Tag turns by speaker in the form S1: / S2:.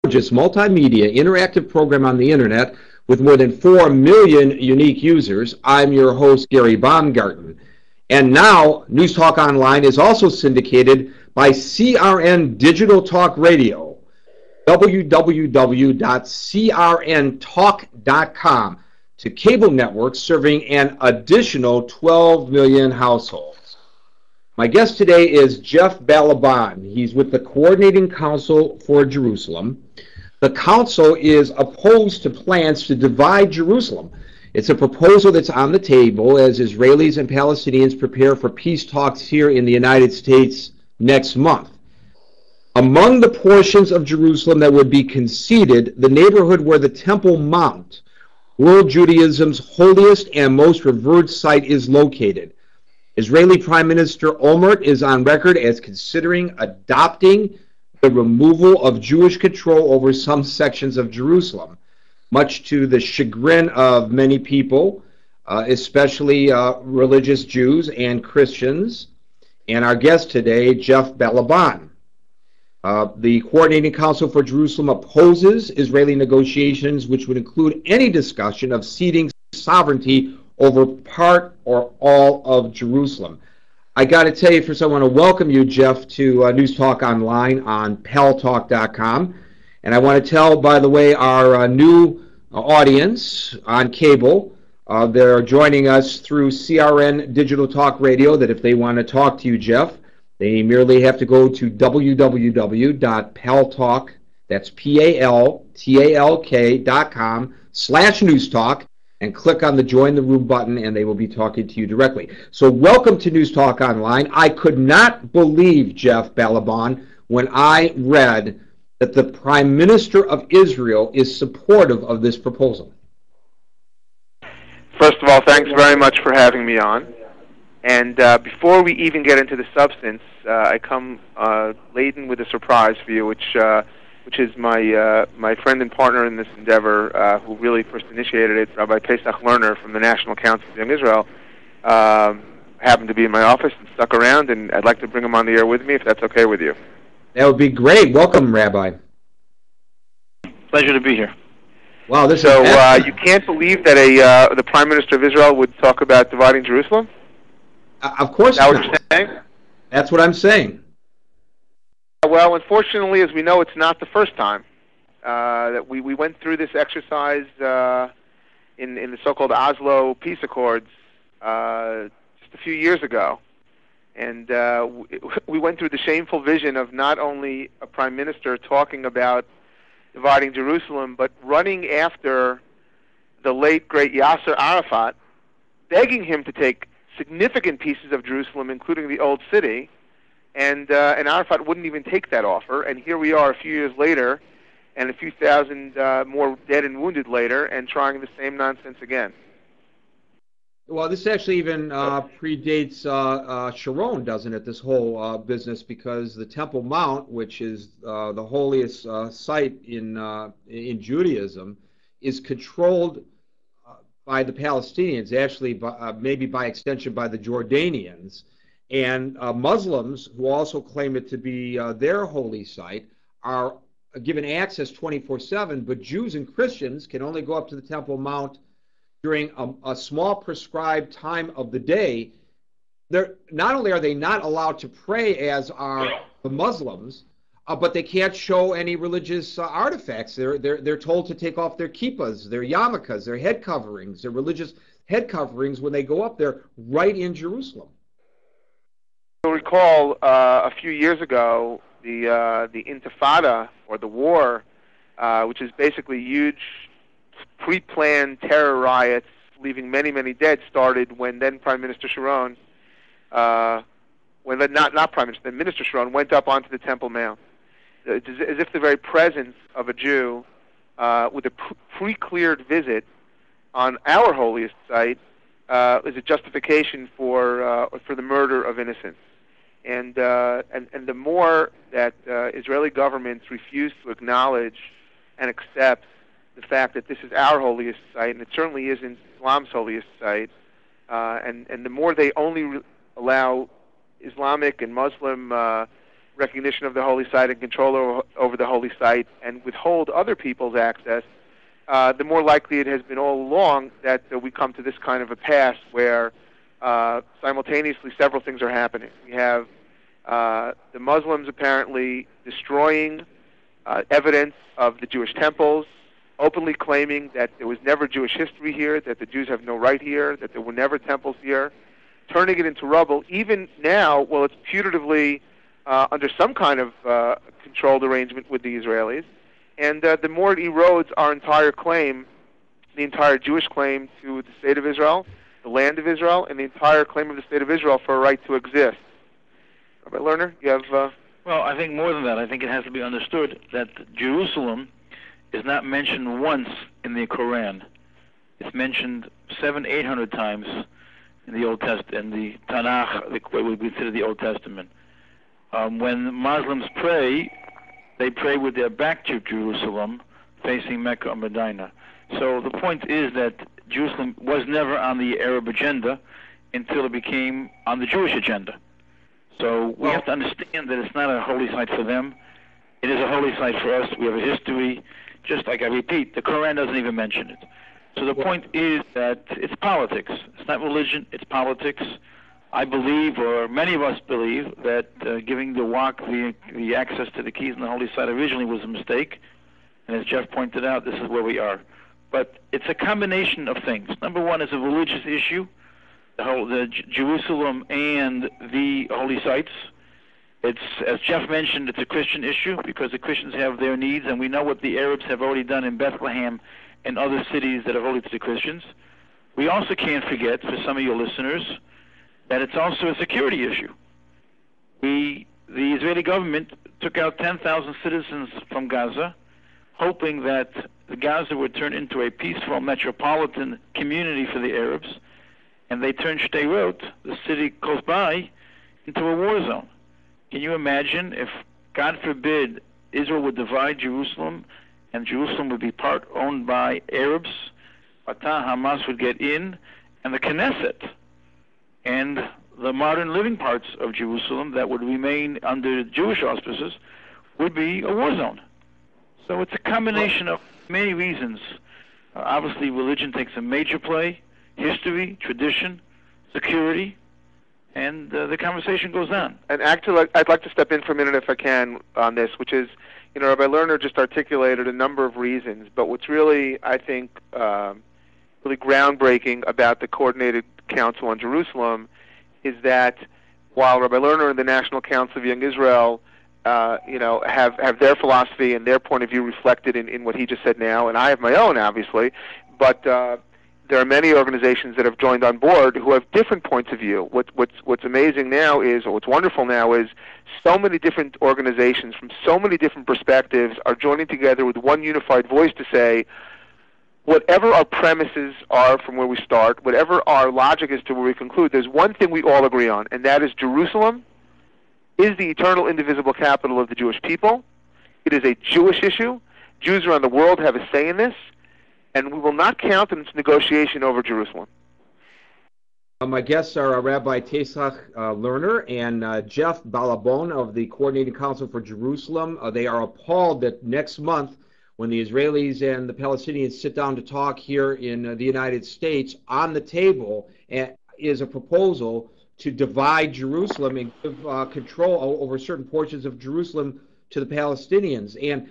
S1: largest multimedia interactive program on the internet with more than 4 million unique users. I'm your host, Gary Baumgarten. And now, News Talk Online is also syndicated by CRN Digital Talk Radio, www.crntalk.com, to cable networks serving an additional 12 million households. My guest today is Jeff Balaban. He's with the Coordinating Council for Jerusalem. The council is opposed to plans to divide Jerusalem. It's a proposal that's on the table as Israelis and Palestinians prepare for peace talks here in the United States next month. Among the portions of Jerusalem that would be conceded, the neighborhood where the Temple Mount, world Judaism's holiest and most revered site, is located. Israeli Prime Minister Olmert is on record as considering adopting the removal of Jewish control over some sections of Jerusalem, much to the chagrin of many people, especially religious Jews and Christians. And our guest today, Jeff Balaban. The Coordinating Council for Jerusalem opposes Israeli negotiations, which would include any discussion of ceding sovereignty over part or all of Jerusalem. I got to tell you, first I want to welcome you, Jeff, to News Talk Online on paltalk.com. And I want to tell, by the way, our new audience on cable, they're joining us through CRN Digital Talk Radio, that if they want to talk to you, Jeff, they merely have to go to www.paltalk, that's paltalk.com/newstalk, and click on the Join the Room button, and they will be talking to you directly. So welcome to News Talk Online. I could not believe, Jeff Balaban, when I read that the Prime Minister of Israel is supportive of this proposal.
S2: First of all, thanks very much for having me on. And before we even get into the substance, I come laden with a surprise for you, which is my friend and partner in this endeavor, who really first initiated it, Rabbi Pesach Lerner from the National Council of Young Israel, happened to be in my office and stuck around, and I'd like to bring him on the air with me, if that's okay with you.
S1: That would be great. Welcome, Rabbi.
S3: Pleasure to be here.
S1: Wow, this
S2: so you can't believe that the Prime Minister of Israel would talk about dividing Jerusalem?
S1: Of course
S2: not. Is that
S1: not.
S2: what you're saying?
S1: That's what I'm saying.
S2: Well, unfortunately, as we know, it's not the first time that we went through this exercise in the so-called Oslo Peace Accords just a few years ago. And we went through the shameful vision of not only a prime minister talking about dividing Jerusalem, but running after the late, great Yasser Arafat, begging him to take significant pieces of Jerusalem, including the Old City, and Arafat wouldn't even take that offer. And here we are a few years later, and a few thousand more dead and wounded later, and trying the same nonsense again.
S1: Well, this actually even predates Sharon, doesn't it, this whole business, because the Temple Mount, which is the holiest site in Judaism, is controlled by the Palestinians, actually maybe by extension by the Jordanians, and Muslims, who also claim it to be their holy site, are given access 24/7, but Jews and Christians can only go up to the Temple Mount during a small prescribed time of the day. Not only are they not allowed to pray as are the Muslims, but they can't show any religious artifacts. They're told to take off their kippas, their yarmulkes, their head coverings, their religious head coverings when they go up there, right in Jerusalem.
S2: You'll recall a few years ago the Intifada, or the war, which is basically huge pre-planned terror riots, leaving many, many dead, started when then Prime Minister Sharon, Minister Sharon went up onto the Temple Mount. It's as if the very presence of a Jew with a pre-cleared visit on our holiest site is a justification for the murder of innocents. And the more that Israeli governments refuse to acknowledge and accept the fact that this is our holiest site, and it certainly isn't Islam's holiest site, and the more they only allow Islamic and Muslim recognition of the holy site and control over the holy site and withhold other people's access, the more likely it has been all along that we come to this kind of a pass where simultaneously several things are happening. We have the Muslims apparently destroying evidence of the Jewish temples, openly claiming that there was never Jewish history here, that the Jews have no right here, that there were never temples here, turning it into rubble. Even now, well, it's putatively under some kind of controlled arrangement with the Israelis, and the more it erodes our entire claim, the entire Jewish claim to the state of Israel, the land of Israel, and the entire claim of the state of Israel for a right to exist. Rabbi Lerner, you have...
S3: Well, I think more than that. I think it has to be understood that Jerusalem is not mentioned once in the Quran. It's mentioned 700-800 times in the Old Testament, in the Tanakh, what we consider the Old Testament. When Muslims pray, they pray with their back to Jerusalem, facing Mecca or Medina. So the point is that Jerusalem was never on the Arab agenda until it became on the Jewish agenda. So we have to understand that it's not a holy site for them. It is a holy site for us. We have a history. Just like I repeat, the Quran doesn't even mention it. So the point is that it's politics. It's not religion, it's politics. I believe, or many of us believe, that giving the Waqf the access to the keys in the holy site originally was a mistake. And as Jeff pointed out, this is where we are. But it's a combination of things. Number one is a religious issue, the Jerusalem and the holy sites. It's, as Jeff mentioned, it's a Christian issue because the Christians have their needs, and we know what the Arabs have already done in Bethlehem and other cities that are holy to the Christians. We also can't forget, for some of your listeners, that it's also a security issue. The Israeli government took out 10,000 citizens from Gaza, hoping that the Gaza would turn into a peaceful metropolitan community for the Arabs, and they turned Sderot, the city close by, into a war zone. Can you imagine if, God forbid, Israel would divide Jerusalem and Jerusalem would be part owned by Arabs, Fatah, Hamas would get in, and the Knesset and the modern living parts of Jerusalem that would remain under Jewish auspices would be a war zone. So it's a combination of many reasons. Obviously, religion takes a major play, history, tradition, security, and the conversation goes on.
S2: And actually, I'd like to step in for a minute if I can on this, which is, Rabbi Lerner just articulated a number of reasons, but what's really, I think, really groundbreaking about the Coordinated Council on Jerusalem is that while Rabbi Lerner and the National Council of Young Israel have their philosophy and their point of view reflected in what he just said now, and I have my own, obviously, but there are many organizations that have joined on board who have different points of view. What's amazing now is, or what's wonderful now is, so many different organizations from so many different perspectives are joining together with one unified voice to say, whatever our premises are from where we start, whatever our logic is to where we conclude, there's one thing we all agree on, and that is Jerusalem is the eternal indivisible capital of the Jewish people. It is a Jewish issue. Jews around the world have a say in this, and we will not countenance negotiation over Jerusalem.
S1: My guests are Rabbi Tesach Lerner and Jeff Balabon of the Coordinating Council for Jerusalem. They are appalled that next month, when the Israelis and the Palestinians sit down to talk here in the United States, on the table is a proposal to divide Jerusalem and give control over certain portions of Jerusalem to the Palestinians. And